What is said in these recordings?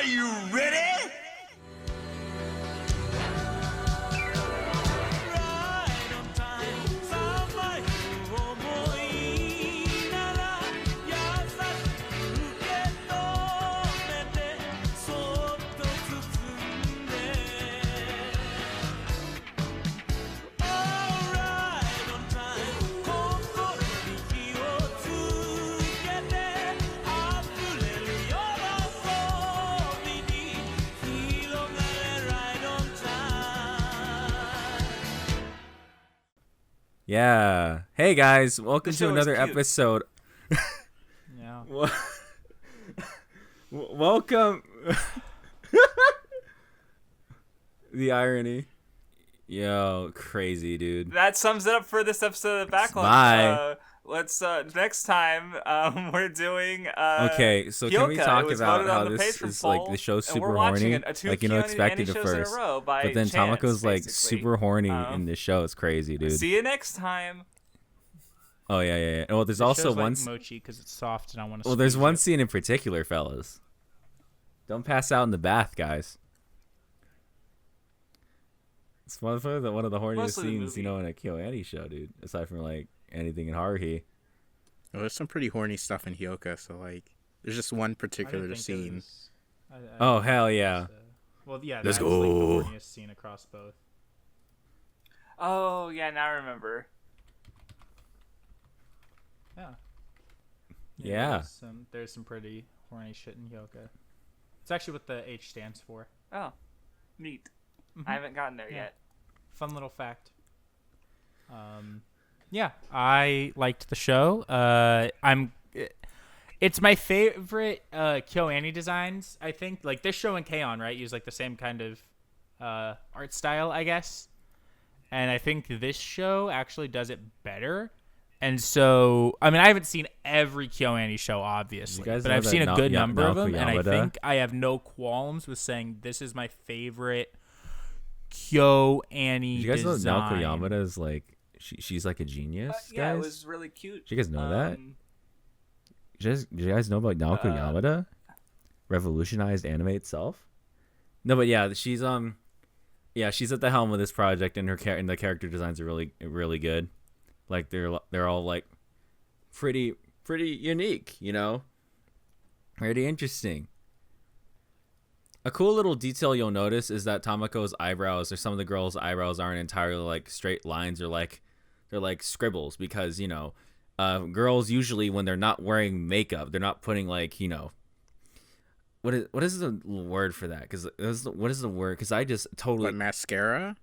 you ready? Yeah. Hey guys, welcome to another episode. Yeah. Welcome. The irony. Yo, crazy, dude. That sums it up for this episode of Backlogs. Bye. Let's next time we're doing okay, so can we talk about how this is poll, like the show's and we're super watching horny? two Like, you know, expected at first. But then Tamako's like super horny in this show. It's crazy, dude. See you next time. Oh yeah. Well, there's also one mochi because it's soft and I want to. Well, there's one scene in particular, fellas. Don't pass out in the bath, guys. It's one of the horniest Mostly scenes, you know, in a KyoAni show, dude. Aside from like anything in Haruhi. Well, there's some pretty horny stuff in Hyoka, so like, there's just one particular scene. Oh hell yeah! Well, yeah, let's that go. was like the horniest scene across both. Oh yeah, now I remember. Yeah. There's some pretty horny shit in Hyoka. It's actually what the H stands for. Oh, neat. Mm-hmm. I haven't gotten there yet. Fun little fact. Yeah, I liked the show. It's my favorite KyoAni designs. I think like this show and KyoAni, right, use like the same kind of art style, I guess. And I think this show actually does it better. And so, I mean, I haven't seen every KyoAni show, obviously, but I've seen a good number of them, and I think I have no qualms with saying this is my favorite KyoAni design. You guys know Naoko Yamada is like, she's like a genius, yeah, guys? it was really cute. Do you guys know that? Do you guys know about Naoko Yamada? Revolutionized anime itself? No, but yeah, she's she's at the helm of this project, and and the character designs are really, really good. Like they're all like pretty unique, you know, pretty interesting. A cool little detail you'll notice is that Tamako's eyebrows, or some of the girls' eyebrows, aren't entirely like straight lines, or like they're like scribbles, because you know, girls usually when they're not wearing makeup, they're not putting like, you know, what is the word for that? Because what is the word? Because I just totally mascara.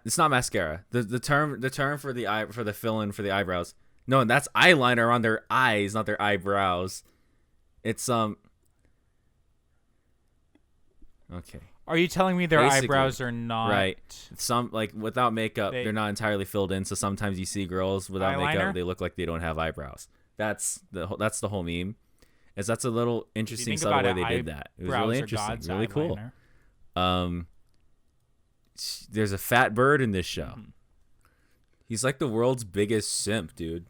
It's not mascara. The term for the fill-in for the eyebrows. No, that's eyeliner on their eyes, not their eyebrows. It's Okay. Are you telling me their Basically, eyebrows are not right? Some like without makeup, they're not entirely filled in. So sometimes you see girls without makeup, they look like they don't have eyebrows. That's the whole meme. That's a little interesting subtle way they did that. It was really interesting, really cool. There's a fat bird in this show. Mm-hmm. He's like the world's biggest simp, dude.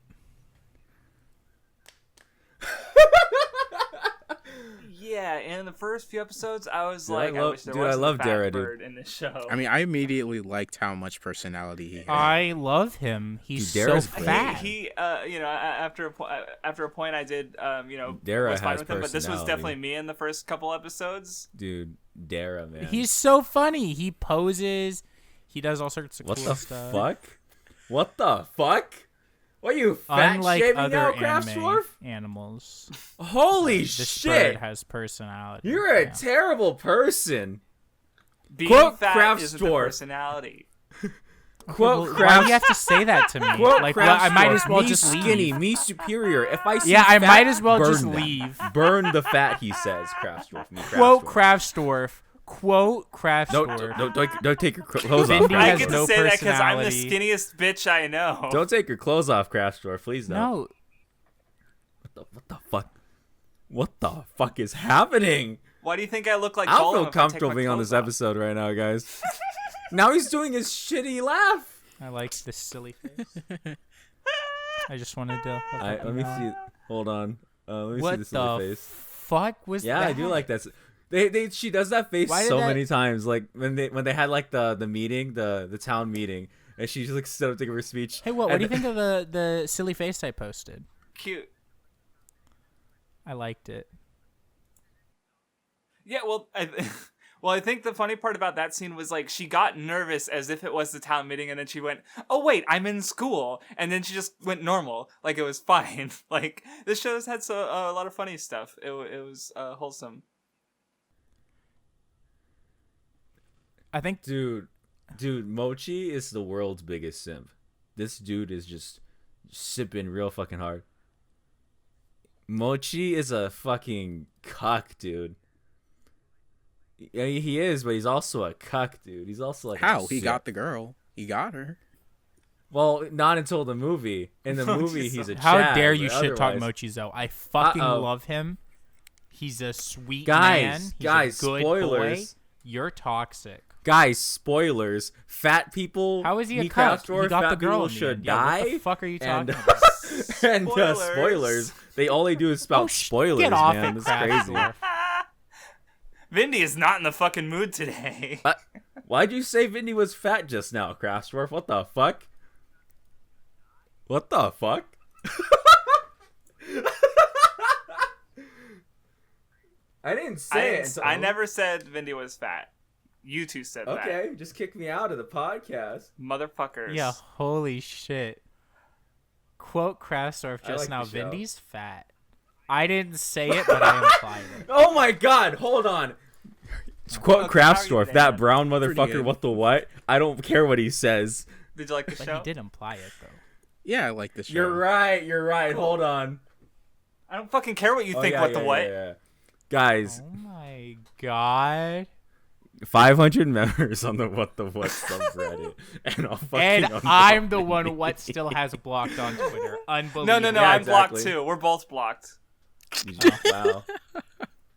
Yeah, in the first few episodes, I was I wish there was a fat bird in this show. I mean, I immediately liked how much personality he had. I love him. He's so fat. He you know, after a point, I did, you know, Dara was fine has with him, but this was definitely me in the first couple episodes. Dude, Dara, man. He's so funny. He poses. He does all sorts of cool stuff. What the fuck? What are you fat Unlike shaming other now, Craftsdwarf? Animals. Holy this shit! Bird has personality. You're a terrible person. Being Quote fat isn't the Craftsdwarf. personality. Quote well, why do you have to say that to me? Like, well, I might as well just skinny, leave. me superior. If I see I fat, might as well burn just them. leave. Burn the fat, he says. Craftsdwarf. Quote Craftsdwarf. Quote Craftsdwarf. Don't take your clothes off. Vindy I has get to no say that because I'm the personality. skinniest bitch I know. Don't take your clothes off, Craftsdwarf. Please don't. No. What the fuck? What the fuck is happening? Why do you think I look like I don't Gollum feel if I take comfortable my being on this clothes off? episode right now, guys. Now he's doing his shitty laugh. I like this silly face. I just wanted to. Let me see. Hold on. Let me What see the silly the face. fuck was that? Yeah, I do like that. She does that face many times. Like when they had like the meeting, the town meeting, and she just like stood up to give her speech. Hey, what do you think of the silly face I posted? Cute. I liked it. Yeah, well, I think the funny part about that scene was like she got nervous as if it was the town meeting, and then she went, "Oh wait, I'm in school," and then she just went normal, like it was fine. Like this show's had a lot of funny stuff. It was wholesome. I think, dude, Mochi is the world's biggest simp. This dude is just sipping real fucking hard. Mochi is a fucking cuck, dude. Yeah, he is, but he's also a cuck, dude. He's also like how he got the girl. He got her. Well, not until the movie. In the movie, he's a how Chad, dare you shit talk Mochizo? I fucking love him. He's a sweet man. He's guys, a good spoilers. Boy. You're toxic. Guys, spoilers. Fat people. How is he a cuck? He got the girl should die. What the fuck are you talking about? And spoilers. They only do is spout spoilers, get off man. it, That's crazy. Vindy is not in the fucking mood today. Why'd you say Vindy was fat just now, Craftsdwarf? What the fuck? What the fuck? I didn't say it. I never said Vindy was fat. You two said that. Okay, just kick me out of the podcast. Motherfuckers. Yeah, holy shit. Quote Craftsdwarf just like now, the show. Vindy's fat. I didn't say it, but I implied it. Oh my god, hold on. Quote Craftsdwarf, that brown motherfucker, what the what? I don't care what he says. Did you like the But show? he did imply it, though. Yeah, I like the show. You're right. Hold on. I don't fucking care what you think. Yeah, what the what? Yeah. Guys, Oh my god. 500 members on the What the What subreddit, and I'll fucking And unblock I'm the me. one what still has blocked on Twitter. Unbelievable. No, Yeah, I'm blocked exactly. too. We're both blocked. Wow.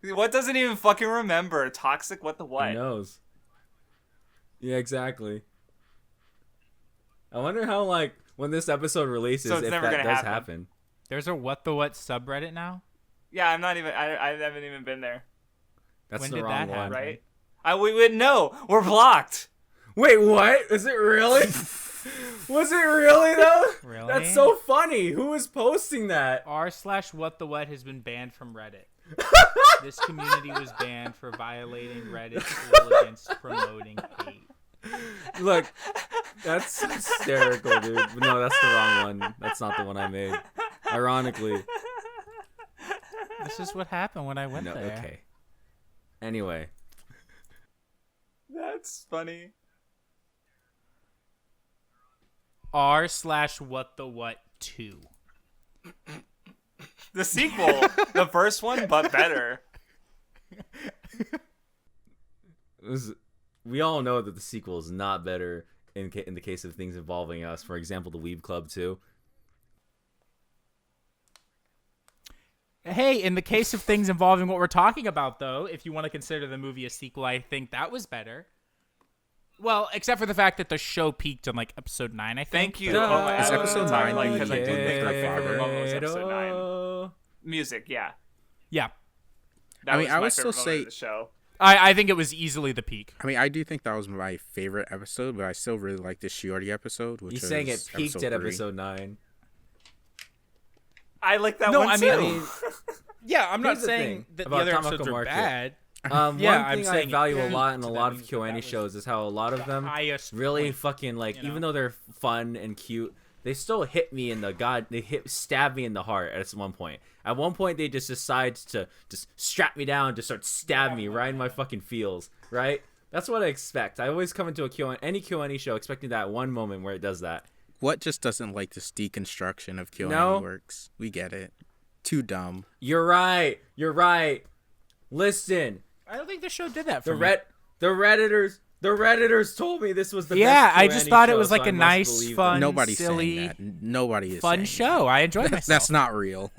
What doesn't even fucking remember? Toxic, what the what? Who knows? Yeah, exactly. I wonder how, like, when this episode releases, So it's if never that gonna does happen. happen. There's a What the What subreddit now? Yeah, I'm not even. I haven't even been there. That's When the did wrong that one. happen? Right? We wouldn't know. We're blocked. Wait, what? Is it really? Was it really, though? Really? That's so funny. Who is posting that? r/What the What has been banned from Reddit. This community was banned for violating Reddit's rule against promoting hate. Look, that's hysterical, dude. But no, that's the wrong one. That's not the one I made. Ironically. This is what happened when I went No, there. okay. Anyway. That's funny. r/What the What 2. The sequel, the first one, but better. We all know that the sequel is not better in the case of things involving us. For example, the Weeb Club 2. Hey, in the case of things involving what we're talking about, though, if you want to consider the movie a sequel, I think that was better. Well, except for the fact that the show peaked on, like, episode 9, I think. Thank you. Is episode 9 like, like because I did think my favorite moment was episode 9. Oh. Music, yeah. Yeah. That I mean, was I my would still favorite moment say- of the show. I think it was easily the peak. I mean, I do think that was my favorite episode, but I still really like the Shiori episode, which You're saying it was peaked episode at 3. episode 9. I like that No, one I too. mean- Yeah, I'm not Here's the saying thing that the about other Tamako episodes are Market. bad. Yeah, I'm one thing I saying value a peaked, lot in a so lot that of means that KyoAni was shows is how a lot of them highest really point, fucking, like, you know? even though they're fun and cute, they still hit me in the stab me in the heart at one point. At one point, they just decide to just strap me down, just start stab me right in my fucking feels, right? That's what I expect. I always come into any KyoAni show expecting that one moment where it does that. What just doesn't like this deconstruction of KyoAni No. works? We get it. Too dumb. You're right. Listen, I don't think the show did that the for me. Redditors told me this was the Yeah, best I just KyoAni thought it show, was like so I a must nice, believe fun, them. Nobody's silly, saying that. Nobody is fun saying show. I enjoyed that. myself. That's not real.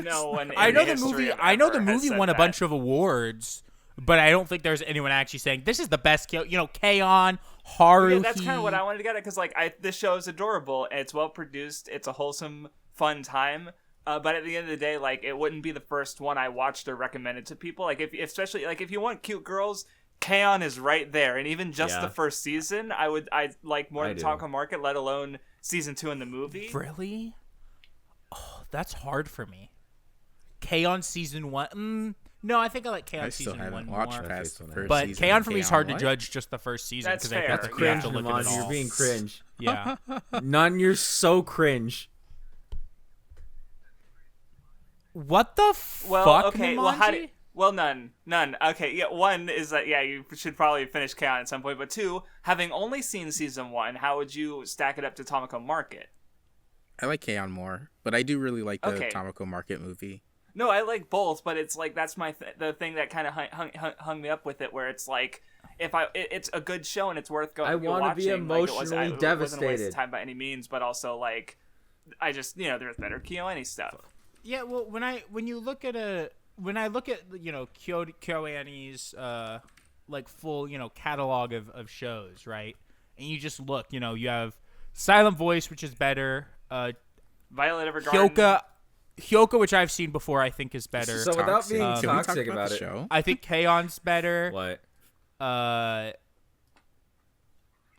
No one. I in know the history movie. of I know the ever has movie said won a that. bunch of awards, but I don't think there's anyone actually saying this is the best. K-On, Haruhi. Yeah, that's kind of what I wanted to get at because like this show is adorable and it's well produced. It's a wholesome, fun time. But at the end of the day, like, it wouldn't be the first one I watched or recommended to people. Like, especially like if you want cute girls, KyoAni is right there. And even just the first season, I like more than Tamako Market, let alone season 2 in the movie. Really? Oh, that's hard for me. KyoAni season 1. No, I think I like KyoAni season 1 more. Past the first But season KyoAni for me is hard to what? judge just the first season That's because I fair. think you Cringe, have to look at it Nunmanji, all. you're being cringe. Yeah. None, you're so cringe. What the Well, fuck, okay. Nunmanji? Well, none. Okay, yeah. One is that you should probably finish KyoAni at some point. But two, having only seen season 1, how would you stack it up to Tamako Market? I like KyoAni more, but I do really like the Okay. Tamako Market movie. No, I like both, but it's like that's the thing that kind of hung me up with it, where it's like it's a good show and it's worth going. I want to be emotionally It wasn't a waste devastated. of time by any means, but also like I just there's better KyoAni stuff. Yeah, well, when I look at KyoAni's like full catalog of shows, right? And you just look, you have Silent Voice, which is better. Violet Evergarden. Hyoka, which I've seen before, I think is better. So without being Can we talk toxic about about the it, show? I think KyoAni's better. what?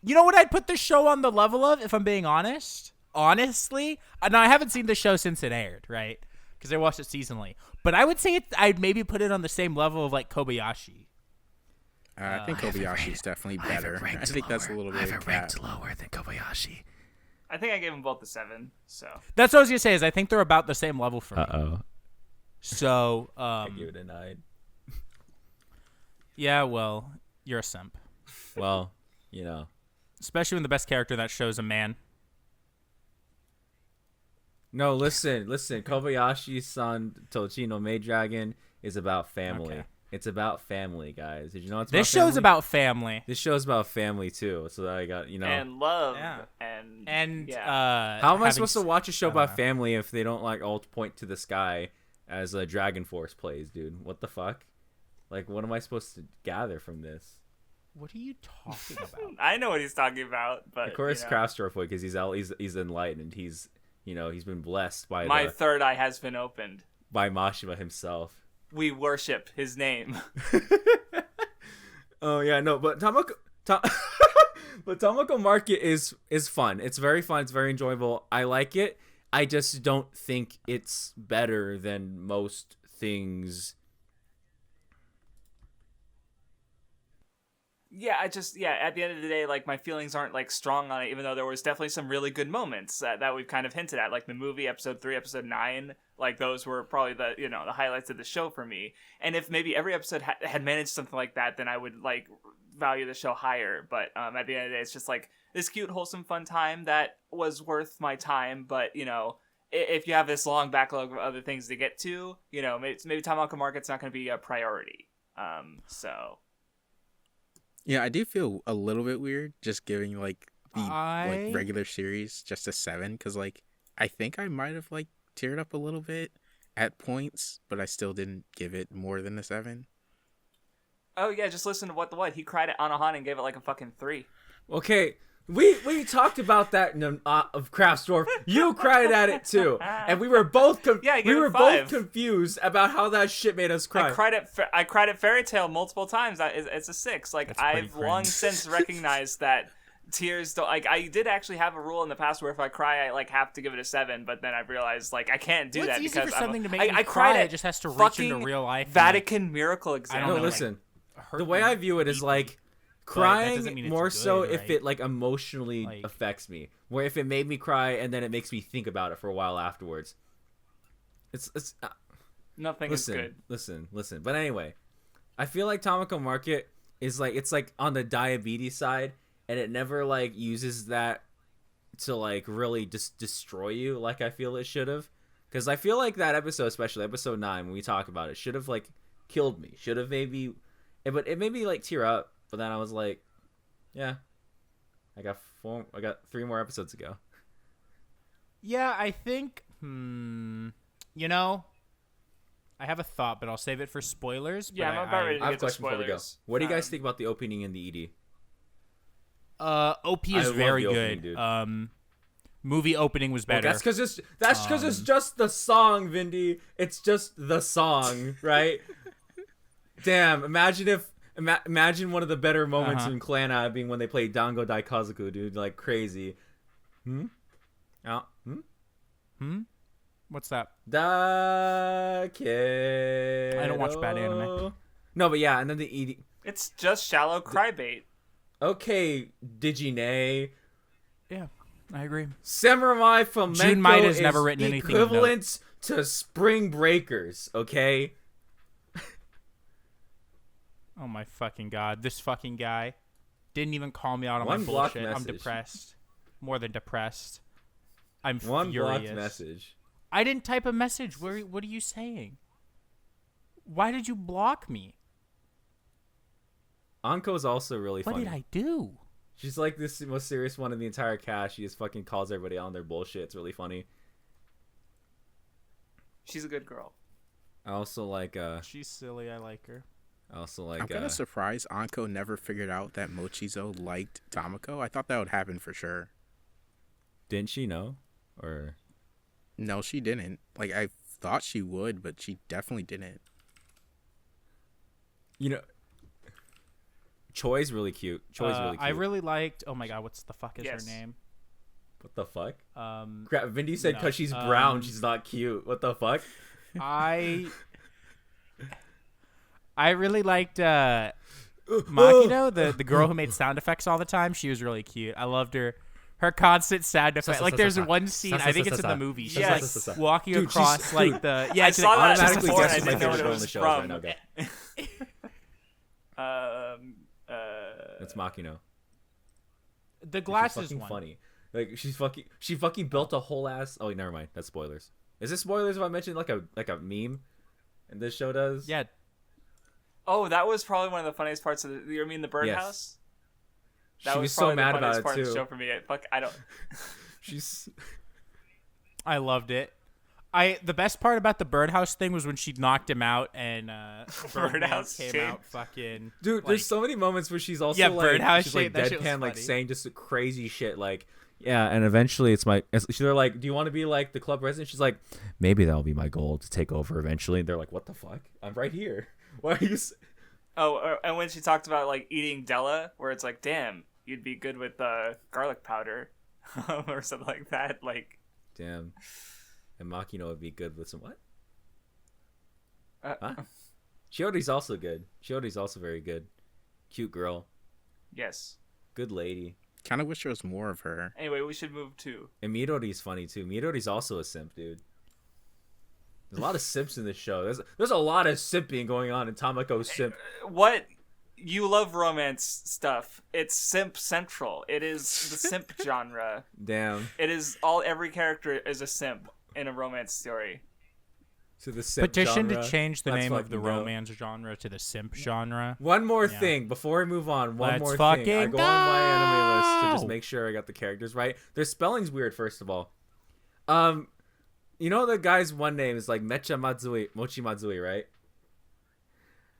You know what I'd put this show on the level of, if I'm being honest? Honestly, now I haven't seen the show since it aired, right? Because I watched it seasonally. But I would say I'd maybe put it on the same level of like Kobayashi. I think Kobayashi's definitely better. I think that's a little bit lower than Kobayashi. I think I gave them both a 7. So That's what I was gonna say. Is I think they're about the same level for me. Oh. So, I give it a 9. yeah, well, you're a simp, Well, especially when the best character in that show is a man. No, listen. Kobayashi's son, Tochino Maid Dragon, is about family. Okay. It's about family, guys. Did you know it's This about family? show's about family. This show's about family too. So I got and love Yeah. and How am I supposed to watch a show about know. family if they don't like all point to the sky as a Dragon Force plays, dude? What the fuck? Like, what am I supposed to gather from this? What are you talking about? I know what he's talking about, but Of course, Craftsdwarf would, because he's enlightened. He's been blessed by my third eye has been opened. by Mashima himself. We worship his name. Oh yeah, no, but Tamako Market is fun. It's very fun. It's very enjoyable. I like it. I just don't think it's better than most things. Yeah, at the end of the day, like, my feelings aren't like strong on it, even though there was definitely some really good moments that we've kind of hinted at, like the movie, episode 3, episode 9. Like, those were probably the the highlights of the show for me. And if maybe every episode had managed something like that, then I would like value the show higher. But at the end of the day, it's just like this cute, wholesome, fun time that was worth my time. But if you have this long backlog of other things to get to, maybe Tamako Market's not going to be a priority. So. Yeah, I do feel a little bit weird just giving like the I- like regular series just a 7 because like I think I might have like teared up a little bit at points, but I still didn't give it more than a 7. Oh yeah, just listen to WattheWut. He cried at Anohana and gave it like a fucking 3. Okay, we talked about that of Craftsdwarf. You cried at it too, and we were both I gave it 5. both confused about how that shit made us cry. I cried at Fairy Tail multiple times. It's a 6. Like, That's pretty I've long cringe. since recognized that tears don't, like, I did actually have a rule in the past where if I cry I like have to give it a 7, but then I realized like I can't do Well, it's that easy because for something to make I you cried cry, at it just has to reach fucking into real life and, Vatican miracle I exam. don't No, know, listen. hurt The way me I view it is deeply. like that doesn't crying mean it's more good, so if right? it like emotionally Like- affects me. Where if it made me cry and then it makes me think about it for a while afterwards. It's Nothing is good. listen. But anyway, I feel like Tamako Market is like, it's like on the diabetes side, and it never like uses that to like really just destroy you like I feel it should have. Because I feel like that episode, especially episode 9, when we talk about it, should have like killed me. Should have maybe, but it made me like tear up. But then I was like, yeah, I got 3 more episodes to go. Yeah, I think. I have a thought, but I'll save it for spoilers. Yeah, but I'm about ready to I have a get to question before we go. spoilers. What do you guys think about the opening and the ED? OP I is love very the opening, good. dude. Movie opening was better. Well, that's because it's just the song, Vindy. It's just the song, right? Damn! Imagine one of the better moments in Clan being when they play Dango Daikazoku, dude. Like crazy. What's that? Da kid. I don't watch bad anime. No, but yeah, and then the ED. It's just shallow crybait. Okay, Digine. Yeah, I agree. Samurai Flamenco Jun Maeda has is never written anything of equivalent to Spring Breakers, okay? Oh my fucking god. This fucking guy didn't even call me out on One my blocked bullshit. I'm message. depressed. More than depressed. I'm One furious. blocked message. I didn't type a message. What are you saying? Why did you block me? Anko's also really What funny. did I do? She's like this most serious one in the entire cast. She just fucking calls everybody out on their bullshit. It's really funny. She's a good girl. I also like She's silly. I like her. I'm kind of surprised Anko never figured out that Mochizo liked Tamako. I thought that would happen for sure. Didn't she know? Or No, she didn't. Like, I thought she would, but she definitely didn't. you know, Choi's really cute. Choi's really cute. I really liked. Oh my god, what's the fuck is Yes. her name? What the fuck? Um, Vindy said no, because she's brown, she's not cute. What the fuck? I really liked Makino, the girl who made sound effects all the time. She was really cute. I loved her. Her constant sound effects. Like there's one scene, I think it's in the movie. She's Yes. like walking Dude, across like the I she's saw like, that automatically before and I guessed my didn't know what favorite it girl in was the show right from. now. Go. It's Makino. the She's glasses fucking one. funny. Like she fucking built a whole ass. Oh, never mind. That's spoilers. Is this spoilers if I mention like a meme? And this show does. Yeah, Oh, that was probably one of the funniest parts of the. You mean the birdhouse? That She was so probably mad the about funniest it part of the too. show for me. I don't. She's. I loved it. The best part about the birdhouse thing was when she knocked him out and Birdman Birdhouse came shade. out fucking. Dude, like, there's so many moments where she's also Yeah, like, birdhouse she's shit, like that shit was deadpan, like funny. saying just crazy shit, like, yeah. And eventually, they're like, "Do you want to be like the club president?" She's like, "Maybe that'll be my goal to take over eventually." And they're like, "What the fuck? I'm right here. Why are you?" Oh, and when she talked about like eating Della, where it's like, damn, you'd be good with garlic powder, or something like that. Like, Damn. And Makino would be good with some what? Huh? Shiori's also good. Shiori's also very good. Cute girl. yes. Good lady. Kind of wish there was more of her. Anyway, we should move to. And Midori's funny too. Midori's also a simp, dude. There's a lot of simps in this show. There's a lot of simping going on in Tamako's simp. What? You love romance stuff. It's simp central. It is the simp genre. Damn. It is every character is a simp in a romance story. To the simp petition genre. to change the Let's name of the fucking go. romance genre to the simp genre. One more Yeah. thing before we move on. One Let's more thing. I fucking go on my anime list to just go! make sure I got the characters right. Their spelling's weird, first of all. You know the guy's one name is like Mecha Matsui, Mochi Matsui, right?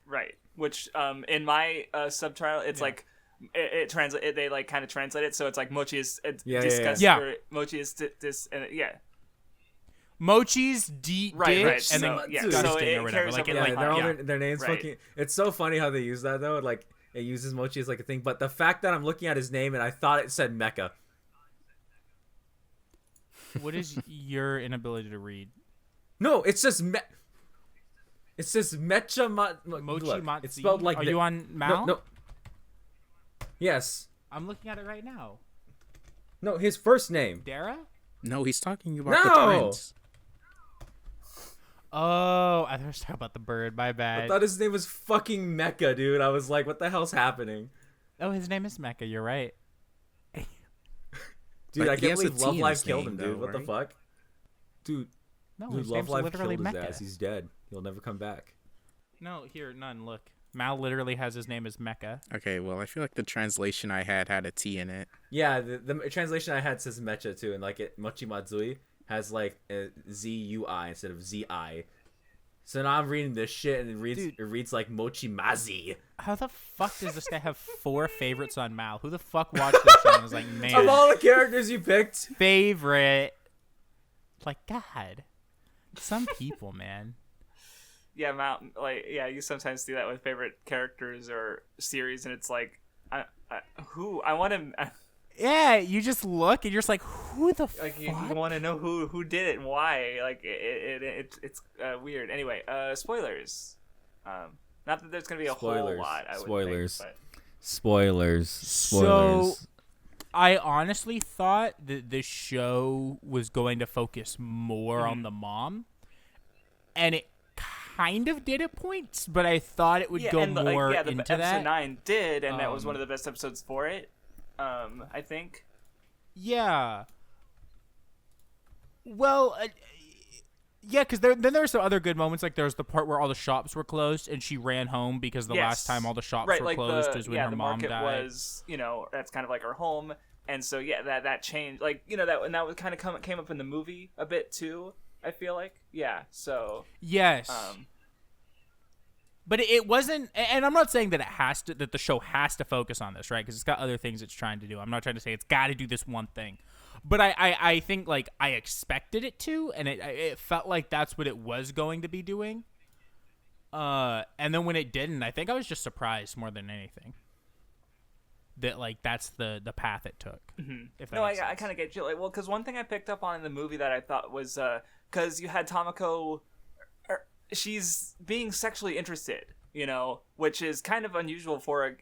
Right. Which in my subtitle it's like it translate they like kind of translate it so it's like Mochi is disgust Yeah. or Mochi is dis and yeah. Mochi's Right, right. and So, then yeah, disgusting so it or whatever. carries Like, over it, the Yeah, like line. they're all yeah. their names Right. fucking. It's so funny how they use that though. Like it uses Mochi as like a thing, but the fact that I'm looking at his name and I thought it said Mecha. What is your inability to read? No, it says It says Mecha Mochi look, Matsu. It's spelled like Are the- you on Mal? No. Yes. I'm looking at it right now. No, his first name. Dara? No, he's talking about the No! twins. Oh, I thought I was talking about the bird. My I bad. thought his name was fucking Mecha, dude. I was like, what the hell's happening? Oh, his name is Mecha. You're right. Dude, But I he can't has a believe T Love in Live his killed name, him, dude. though, What the right? fuck? Dude, No, dude his Love name's Live literally killed his Mecha. ass. He's dead. He'll never come back. No, here, none. Look. Mal literally has his name as Mecha. Okay, well, I feel like the translation I had a T in it. Yeah, the translation I had says Mecha too, and like it Mochi Matsui has like a ZUI instead of ZI. So now I'm reading this shit, and Dude. it reads like Mochimazi. How the fuck does this guy have 4 favorites on Mal? Who the fuck watched this show and was like, man, Of all the characters you picked, favorite? Like, God, some people, man. Yeah, you sometimes do that with favorite characters or series, and it's like, I want to. Yeah, you just look and you're just like, who the Like fuck? you want to know who did it and why. Like it's weird. Anyway, spoilers. Not that there's gonna be a whole lot. I would think, but... Spoilers. So, I honestly thought that this show was going to focus more on the mom, and it kind of did at points, but I thought it would go more into episode that. 9 did, and that was one of the best episodes for it. I think. Yeah. Well, yeah, because then there were some other good moments. Like there was the part where all the shops were closed, and she ran home because the last time all the shops were closed was when her mom died. The market was, that's kind of like her home, and so that changed. Like that was kind of came up in the movie a bit too. I feel like, yeah. So yes. But it wasn't, and I'm not saying that that the show has to focus on this, right? Because it's got other things it's trying to do. I'm not trying to say it's got to do this one thing, but I think like I expected it to, and it felt like that's what it was going to be doing. And then when it didn't, I think I was just surprised more than anything. That like that's the path it took. Mm-hmm. If that makes sense. I kind of get you. Like, well, because one thing I picked up on in the movie that I thought was because you had Tamako. She's being sexually interested, which is kind of unusual for a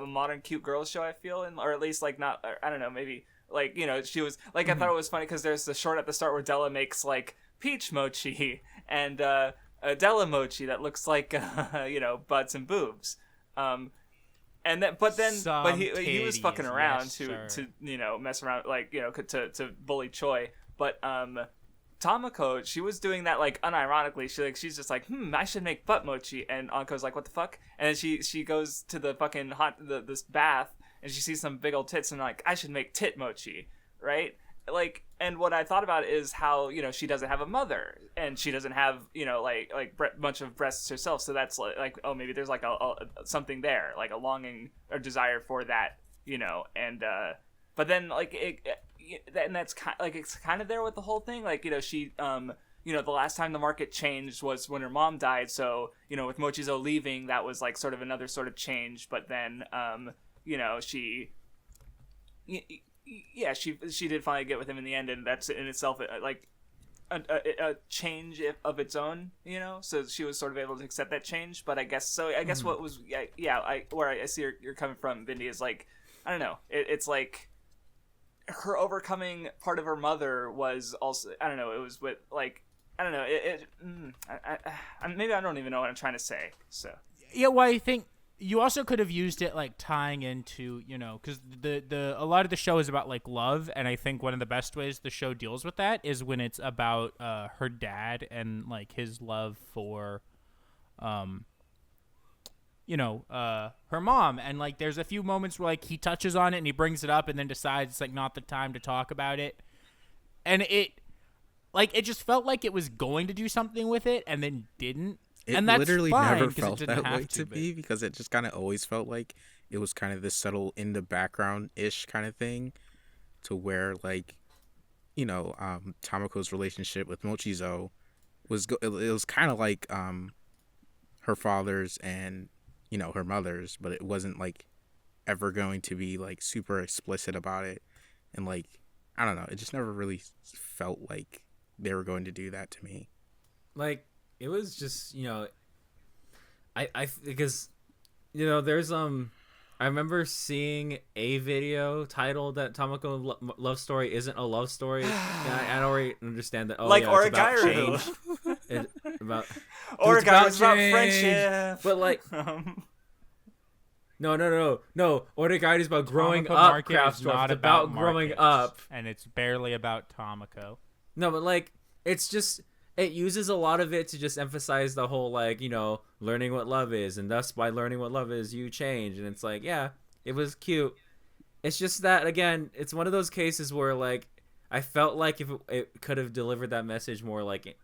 modern cute girls show. I feel, or at least like not. I don't know, maybe like she was like I thought it was funny because there's the short at the start where Della makes like peach mochi and a Della mochi that looks like butts and boobs. And then, but he was fucking around to mess around to bully Choi, but Tamako, she was doing that like unironically. She's just like, I should make butt mochi, and Anko's like, what the fuck? And then she goes to the fucking this bath, and she sees some big old tits, and like, I should make tit mochi, right? Like, and what I thought about is how she doesn't have a mother, and she doesn't have bunch of breasts herself, so that's like oh, maybe there's like a something there, like a longing or desire for that, and but then like and that's it's kind of there with the whole thing, like she the last time the market changed was when her mom died, so with Mochizo leaving, that was like sort of another sort of change, but then she did finally get with him in the end, and that's in itself like a change of its own, so she was sort of able to accept that change. But I guess what was where I see you're coming from, Vindy, is like, I don't know, it's like her overcoming part of her mother was also, I don't know, it was with like, I don't know, maybe I don't even know what I'm trying to say. So yeah, well, I think you also could have used it like tying into, because a lot of the show is about like love, and I think one of the best ways the show deals with that is when it's about her dad and like his love for her mom, and like there's a few moments where like he touches on it and he brings it up and then decides it's like not the time to talk about it, and it just felt like it was going to do something with it and then didn't. And that's literally fine, never felt that way to me, because it just kind of always felt like it was kind of this subtle in the background ish kind of thing, to where like Tamako's relationship with Mochizo it was kind of like her father's and her mother's, but it wasn't like ever going to be like super explicit about it, and like I don't know, it just never really felt like they were going to do that to me. Like, it was just, because, there's, I remember seeing a video titled that Tamako love story isn't a love story. And I don't really understand that. Oh, like, yeah, or it's about Origairu. change. Or it's about friendship. But like, no. Origairu is about growing Tamako up. Market is Craftsdwarf. not It's about growing markets, up. and it's barely about Tamako. No, but like, it's just, it uses a lot of it to just emphasize the whole like, learning what love is, and thus by learning what love is, you change. And it's like, yeah, it was cute. It's just that, again, it's one of those cases where like I felt like if it could have delivered that message more, like,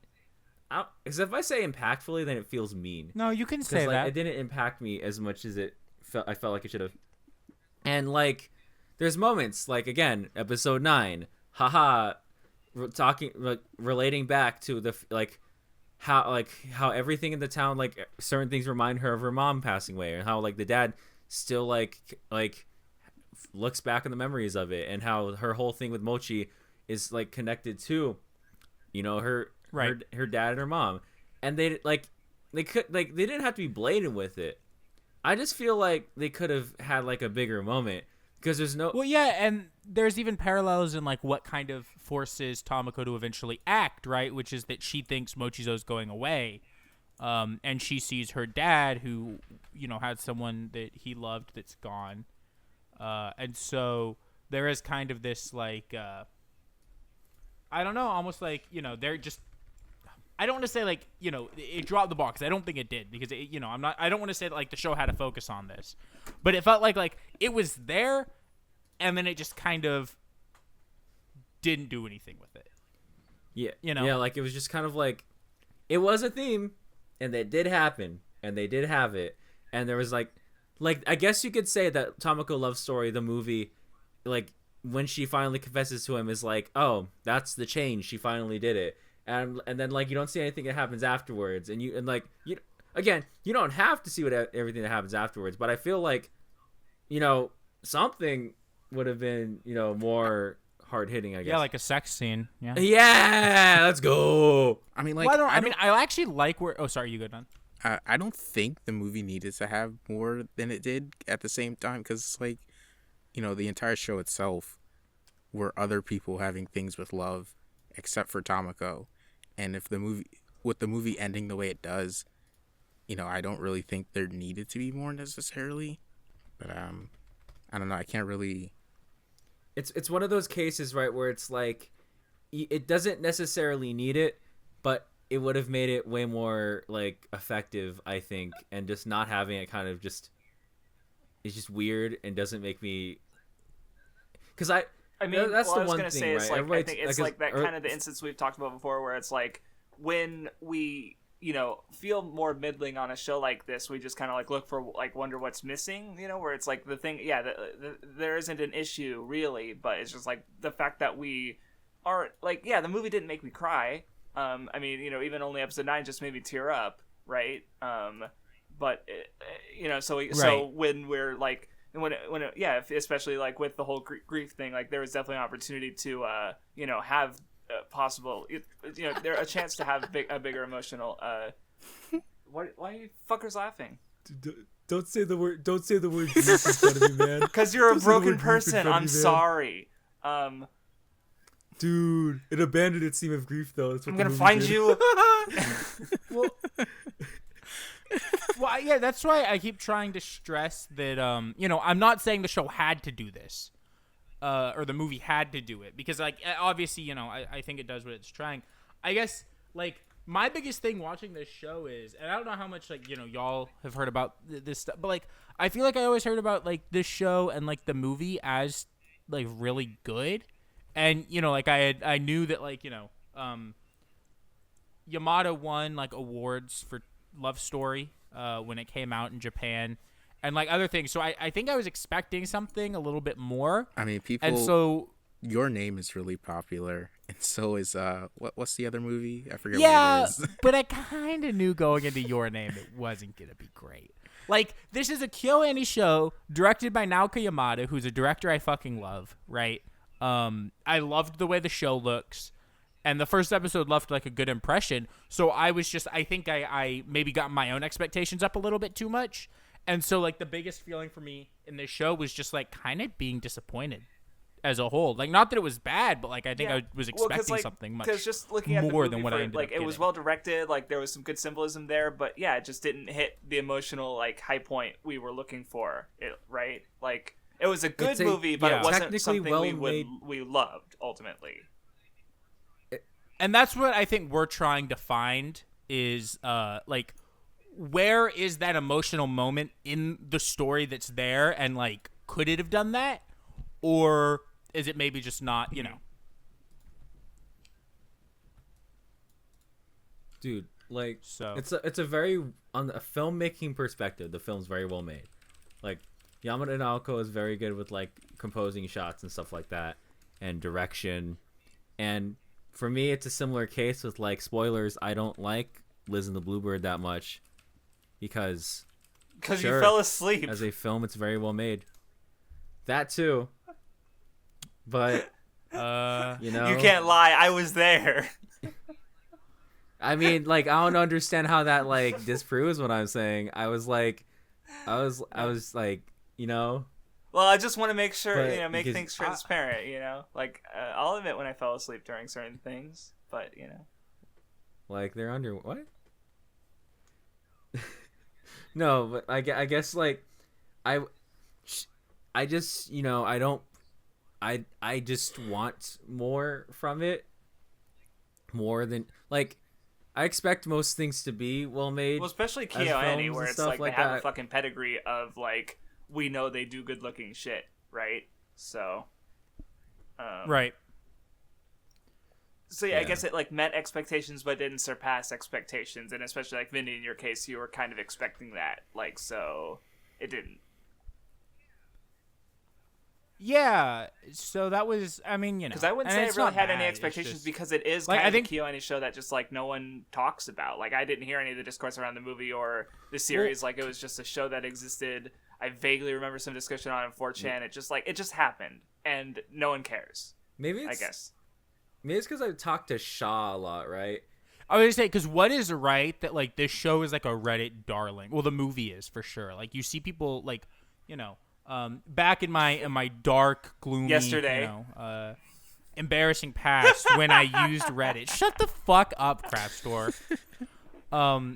Because if I say impactfully, then it feels mean. No, you can say Because like that. it didn't impact me as much as I felt like it should have. And like, there's moments like again, episode 9, haha, talking like relating back to the how everything in the town, like certain things remind her of her mom passing away, and how like the dad still like looks back on the memories of it, and how her whole thing with Mochi is like connected to, her her dad and her mom, and they didn't have to be blatant with it. I just feel like they could have had like a bigger moment, because there's no. Well, yeah, and there's even parallels in like what kind of forces Tamako to eventually act, right? Which is that she thinks Mochizo's going away, and she sees her dad, who had someone that he loved that's gone, and so there is kind of this like I don't know, almost like they're just. I don't want to say like it dropped the ball, because I don't think it did, because I don't want to say that like the show had a focus on this, but it felt like it was there, and then it just kind of didn't do anything with it. Yeah, yeah, like it was just kind of like it was a theme, and it did happen, and they did have it, and there was like I guess you could say that Tamako Love Story, the movie, like when she finally confesses to him, is like, oh, that's the change, she finally did it. And then like you don't see anything that happens afterwards, and you don't have to see everything that happens afterwards, but I feel like something would have been more hard hitting, I guess. Yeah, like a sex scene. Yeah, let's go. I mean, like I actually like where. Oh, sorry, you go, Don. I don't think the movie needed to have more than it did at the same time, because like the entire show itself were other people having things with love, except for Tamako. And if the movie ending the way it does, I don't really think there needed to be more necessarily. But I don't know. I can't really. It's one of those cases, right, where it's like it doesn't necessarily need it, but it would have made it way more like effective, I think, and just not having it kind of just it's just weird and doesn't make me. Because I mean, that's the one thing, right? I think it's like that kind of the instance we've talked about before, where it's like when we, feel more middling on a show like this, we just kind of like look for like wonder what's missing, where it's like the thing, there isn't an issue really, but it's just like the fact that we aren't like, the movie didn't make me cry. I mean, even only episode 9 just made me tear up, right? But so when we're like. And especially like with the whole grief thing, like there was definitely an opportunity to, have possible, there a chance to have a bigger emotional. Why are you fuckers laughing? Don't say the word. Don't say the word grief in front of me, man. Because you're a broken person. I'm sorry. Dude, it abandoned its theme of grief, though. That's what I'm gonna find you. Well, yeah, that's why I keep trying to stress that, I'm not saying the show had to do this, or the movie had to do it, because, like, obviously, I think it does what it's trying. I guess, like, my biggest thing watching this show is, and I don't know how much, like, y'all have heard about this stuff, but, like, I feel like I always heard about, like, this show and, like, the movie as, like, really good, and, like, I knew that, like, Yamada won, like, awards for Love Story when it came out in Japan, and like other things, so I think I was expecting something a little bit more. I mean, people, and so Your Name is really popular, and so is what's the other movie? I forget what it is. But I kind of knew going into Your Name it wasn't gonna be great. Like, this is a KyoAni show directed by Naoki Yamada, who's a director I fucking love, right? I loved the way the show looks. And the first episode left like a good impression. So I think I maybe got my own expectations up a little bit too much. And so like the biggest feeling for me in this show was just like kind of being disappointed as a whole. Like, not that it was bad, but like I think I was expecting something much just looking at more the movie than what I ended like up getting. It was well directed, like there was some good symbolism there, but yeah, it just didn't hit the emotional like high point we were looking for. It right? Like it was a good movie, but it wasn't something we loved ultimately. And that's what I think we're trying to find is, like, where is that emotional moment in the story that's there? And, like, could it have done that? Or is it maybe just not, Dude, like, So it's a very, on a filmmaking perspective, the film's very well made. Like, Yamada Naoko is very good with, like, composing shots and stuff like that, and direction. And for me, it's a similar case with, like, spoilers. I don't like Liz and the Bluebird that much because you fell asleep. As a film, it's very well made. That too. But you know, you can't lie. I was there. I mean, like, I don't understand how that, like, disproves what I'm saying. I was like, you know. Well, I just want to make sure, But make because things transparent, you know? Like, I'll admit when I fell asleep during certain things, but, you know. Like, they're under what? No, but I guess, like, I just, you know, I just want more from it. More than, like, I expect most things to be well made. Well, especially as KyoAni, films where and it's stuff like they have that. a fucking pedigree of, like, we know they do good looking shit, right? So. right. So yeah, I guess it, like, met expectations but didn't surpass expectations, and especially, like, Vindy, in your case, you were kind of expecting that, like, so it didn't. Yeah, so that was, I mean, you know. Because I wouldn't and say I it's really not had bad, any it's expectations just- because it is like, kind I of think- a KyoAni show that just, like, no one talks about. Like, I didn't hear any of the discourse around the movie or the series. Like, it was just a show that existed. I vaguely remember some discussion on it in 4chan. It just happened, and no one cares, Maybe it's, I guess. Maybe it's because I talked to Shaw a lot, right? I was gonna say, because what is right that, like, this show is like a Reddit darling. Well, the movie is for sure. Like, you see people, like, you know, back in my dark, gloomy, Yesterday. you know, embarrassing past when I used Reddit. Shut the fuck up, Craftsdwarf.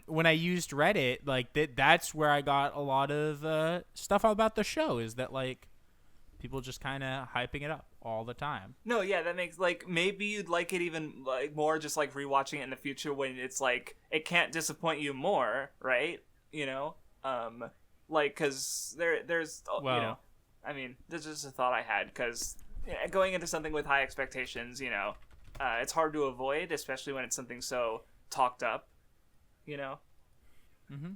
When I used Reddit, like, that's where I got a lot of stuff about the show. Is that, like, people just kind of hyping it up all the time. No, yeah, that makes, like, maybe you'd like it even, like, more just, like, rewatching it in the future when it's, like, it can't disappoint you more, right? You know? Like, because there's, you know, I mean, this is just a thought I had, because going into something with high expectations, you know, it's hard to avoid, especially when it's something so talked up, you know? Mm-hmm.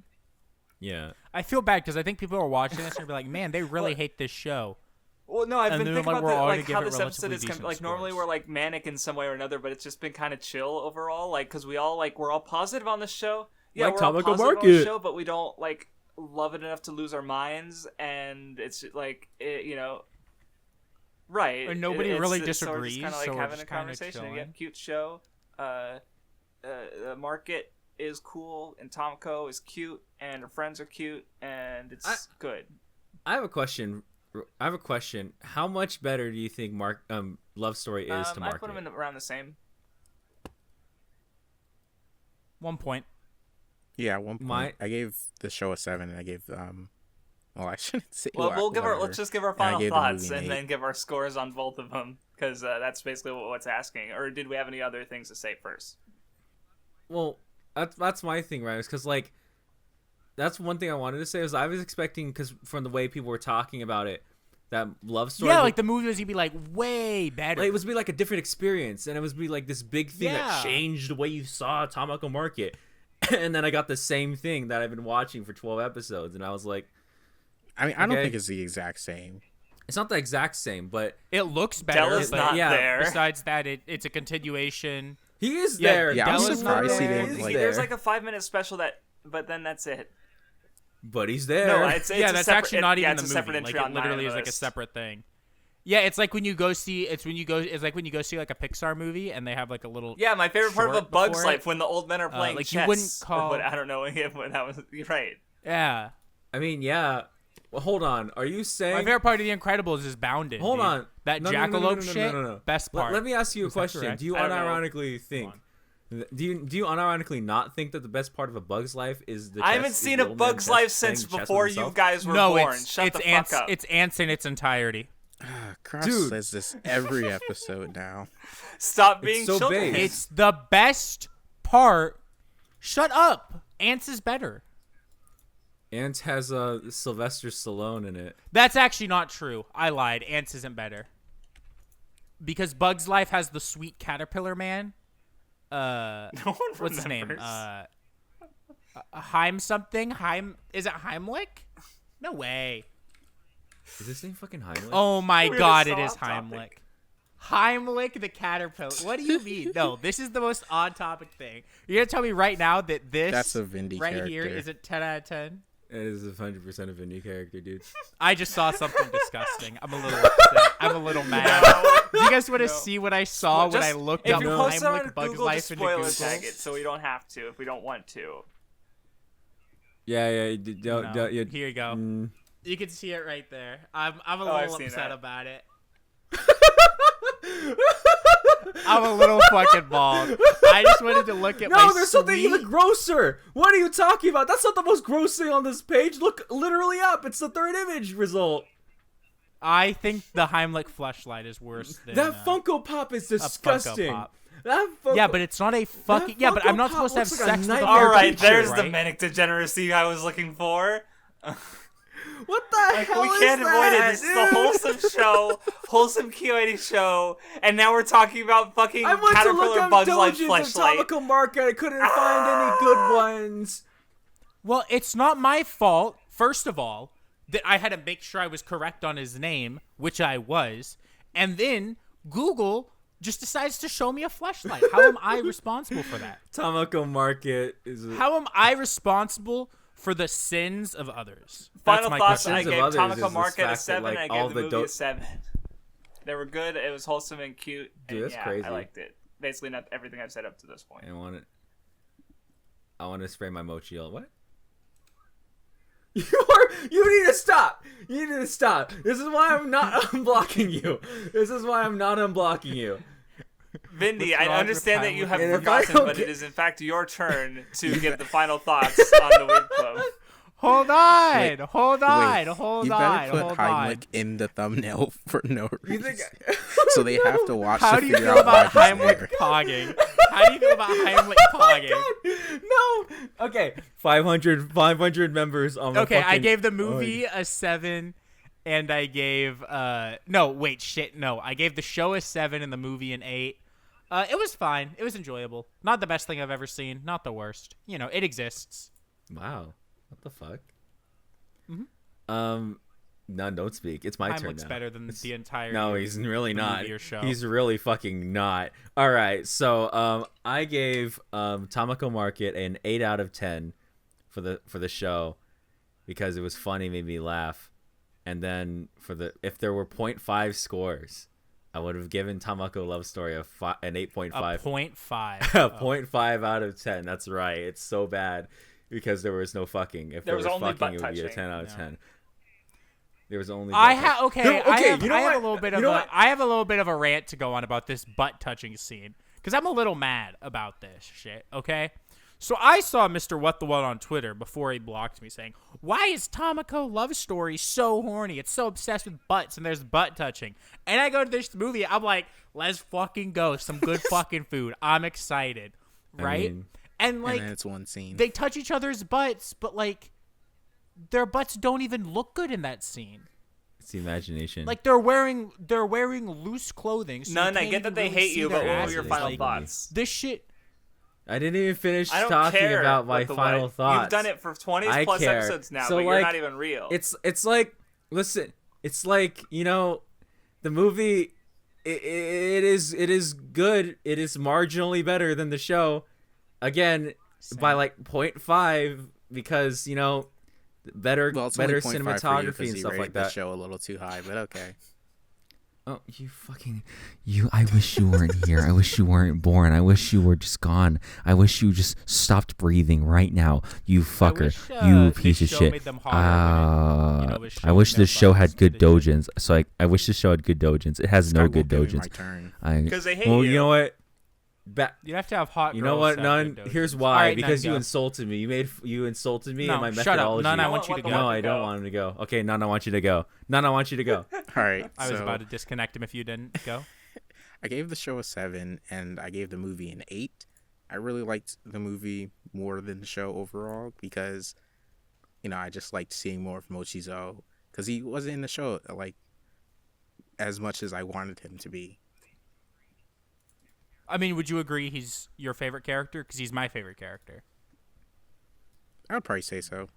Yeah. I feel bad because I think people are watching this and be like, man, they really hate this show. Well, no, I've And been then, thinking like, about we're all like gonna how give it this episode relatively is decent like normally scores. we're like manic in some way or another, but it's just been kind of chill overall. Like, because we're all positive on the show. Yeah, Like we're all Tamako positive on the Market. show, but we don't like love it enough to lose our minds, and it's like you know, right? And nobody really So we're just disagrees, kind of like so we're having a just kinda conversation. Yeah, chilling. cute show. The market is cool, and Tamako is cute, and her friends are cute, and it's good. I have a question. How much better do you think Love Story is to market? I put them in around the same. 1 point. Yeah, 1 point. I gave the show a 7, and I gave well, I shouldn't say. Well, whatever. let's just give our And I final gave the thoughts movie an and 8. then give our scores on both of them, because that's basically what's asking. Or did we have any other things to say first? Well, that's my thing, right? Because, like, that's one thing I wanted to say was I was expecting, because from the way people were talking about it, that Love Story. Yeah, like the movie was gonna be like way better. Like, it was be like a different experience, and it was be like this big thing that Yeah. changed the way you saw Tamako Market. And then I got the same thing that I've been watching for 12 episodes, and I was like, I mean, I don't Okay. think it's the exact same. it's not the exact same, but it looks better. Della's but not yeah, there. Besides that, it's a continuation. he is Yeah, there. yeah, I'm Della's surprised not he there. didn't, He's like- There's there. like a 5-minute special but then that's it. But he's there. No, it's Yeah, a that's separate, actually not even it's the a movie. separate Like, entry it on literally mine is on the like a list. separate thing. Yeah, it's like when you go see. It's when you go see like a Pixar movie and they have like a little. Yeah, my favorite part of A short Bug's before Life it. when the old men are playing like, chess. you wouldn't call- But I don't know if that was you're right. Yeah. I mean, yeah. Well, hold on. Are you saying? My favorite part of The Incredibles is Bounded. Hold dude. on. That No, no, no, no, jackalope no, no, shit. no, no. Best part. Let me ask you a Is that question. correct? Do you I don't know. unironically think? Do you unironically not think that the best part of A Bug's Life is the? I chess- haven't is seen the A old man Bug's chess Life playing since chess with before you himself? guys were No, born. it's Shut it's the ants. fuck up. It's ants in its entirety. Cross Dude. says this every episode now. Stop being so children. base. It's the best part. Shut up. Ants is better. Ants has Sylvester Stallone in it. That's actually not true. I lied. Ants isn't better. Because Bug's Life has the sweet caterpillar man. No one what's his name? remembers. Heim something. Is it Heimlich? No way. Is this name fucking Heimlich? Oh my We're god, so it is off topic. Heimlich. Heimlich the caterpillar. What do you mean? No, this is the most on topic thing. You're gonna tell me right now that That's a Vindy right character. here is a 10 out of 10? It is 100% a Vindy character, dude. I just saw something disgusting. I'm a little upset. I'm a little mad. Do you guys want to see what I saw when I looked if up you post it on Heimlich Bug's Google, Life just into spoiler Google? tag it so we don't have to if we don't want to. Yeah. No, here you go. You can see it right there. I'm a I've little seen upset that. about it. I'm a little fucking bald. I just wanted to look at my No, there's something sweet- even grosser. What are you talking about? That's not the most gross thing on this page. Look literally up. It's the third image result. I think the Heimlich fleshlight is worse than That Funko Pop is a Funko disgusting. Pop. That Funko... Yeah, but it's not a fucking. Yeah, but Funko I'm not Pop supposed to have looks like a sex with a nightmare All fucking right, creature, there's the right? manic degeneracy I was looking for. What the hell We is can't avoid it. that, This is the dude? wholesome show, wholesome KyoAni show, and now we're talking about fucking I went to look Caterpillar up Bugs Life Dojins fleshlight. of Tamako Market. I couldn't find any good ones. Well, it's not my fault, first of all, that I had to make sure I was correct on his name, which I was, and then Google just decides to show me a fleshlight. How am I responsible for that? Tamako Market is... How am I responsible for the sins of others? Final my thoughts: question. I Sins of gave others is Tamako this Market a fact that, 7. like, I all gave the the movie a 7. They were good. It was wholesome and cute. Dude, and that's yeah, crazy. I liked it. Basically, not everything I've said up to this point. I want to spray my mochi. What? You need to stop. You need to stop. This is why I'm not unblocking you. This is why I'm not unblocking you. Vindy, What's I wrong understand with that you Heimlich? have And if I forgotten, don't but get- it is in fact your turn to give the final thoughts on the Weeb Club. Hold on, Wait, hold Wait, on, hold you on, better put hold Heimlich on. in the thumbnail for no You reason. think? So they have to watch How to do you figure feel out why about he's Heimlich there. pogging? How do you feel about Heimlich pogging? No. Okay. 500 members on. Okay, I fucking- gave the movie a 7, and I gave I gave the show a 7 and the movie an 8. It was fine. It was enjoyable. Not the best thing I've ever seen. Not the worst. You know, it exists. Wow. What the fuck? Mhm. None. Don't speak. It's my turn Heimlich's now. better than the entire. No, he's really not. movie or show. He's really fucking not. All right, so I gave Tamako Market an 8 out of 10 for the show because it was funny, made me laugh, and then if there were 0.5 scores, I would have given Tamako Love Story an 8.5. A 0.5. A 0.5 out of 10. That's right. It's so bad because there was no fucking. If there was only fucking, butt it would be a touching. 10 out of 10. There was only. I butt have touch- okay. There- I have, you know I have what? a little bit You of know a what? I have a little bit of a rant to go on about this butt touching scene because I'm a little mad about this shit. Okay, so I saw Mr. WattheWut on Twitter before he blocked me saying, "Why is Tamako Love Story so horny? It's so obsessed with butts and there's butt touching." And I go to this movie, I'm like, "Let's fucking go! Some good fucking food. I'm excited, right?" mean- and like And then it's one scene. they touch each other's butts, but like their butts don't even look good in that scene. It's the imagination. Like they're wearing loose clothing. So None, you I can't get even that they really hate see you, their but what were asses. your final Like, thoughts? This shit. I didn't even finish I don't talking care about my what the final what- thoughts. You've done it for 20 I plus care. episodes now, So, but you're like, not even real. It's like, listen, it's like, you know, the movie. It is good. It is marginally better than the show. Again, by Same. like 0.5 because you know, better Well, it's only 0.5 for you cinematography 'cause and you stuff rated like the that. show a little too high, but okay. Oh, you! I wish you weren't here. I wish you weren't born. I wish you were just gone. I wish you just stopped breathing right now. You fucker. wish, You this piece of show shit. made them hotter when it, was I wish showing their this show had butts good to the shit. dojins. So I wish this show had good dojins. It has no good Skywalker, give me dojins. my turn. Because they hate Well, you. you know what? You have to have hot. You know girls what? to have None. good Here's dojins. why. All right, because None, you go. insulted me. You insulted me No, and my shut up. methodology. None, I No want one you to want the go. No, one I to don't go. want him to go. Okay, None, I want you to go. None, I want you to go. All right. I was so about to disconnect him if you didn't go. I gave the show a 7, and I gave the movie an 8. I really liked the movie more than the show overall because, you know, I just liked seeing more of Mochizo because he wasn't in the show like as much as I wanted him to be. I mean, would you agree he's your favorite character? Because he's my favorite character. I would probably say so.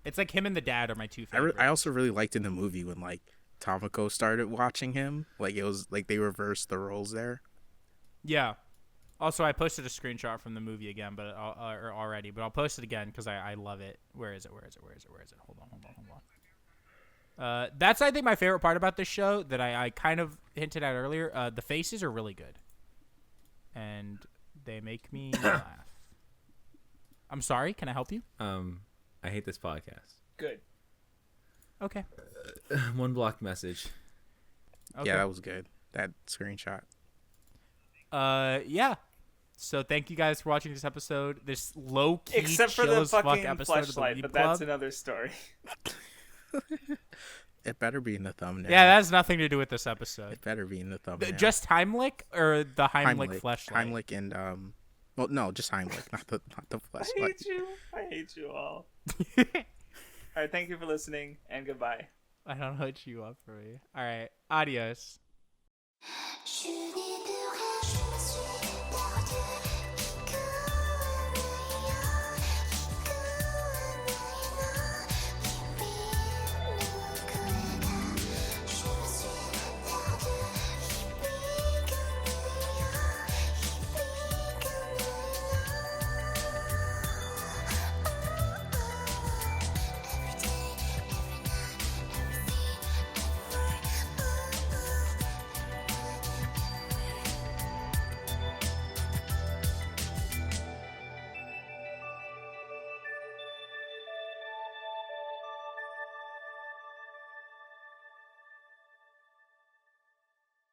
It's like him and the dad are my two favorites. I also really liked in the movie when like Tamako started watching him. Like it was like they reversed the roles there. Yeah. Also, I posted a screenshot from the movie again, but already, but I'll post it again because I love it. Where is it? Hold on. That's, I think, my favorite part about this show that I kind of hinted at earlier. The faces are really good. And they make me laugh. I'm sorry. Can I help you? I hate this podcast. Good. Okay. One blocked message. Okay. Yeah, that was good. That screenshot. Yeah. So thank you guys for watching this episode. This low key, Except for chill the as fuck fucking episode of the fleshlight, Weeb but Club. that's another story. It better be in the thumbnail. Yeah, that has nothing to do with this episode. It better be in the thumbnail. Just Heimlich or the Heimlich fleshlight? Heimlich and well, no, just Heimlich, not the I fleshlight. hate you. I hate you all. All right, thank you for listening, and goodbye. I don't know what you want from me. All right, adios. Je vais te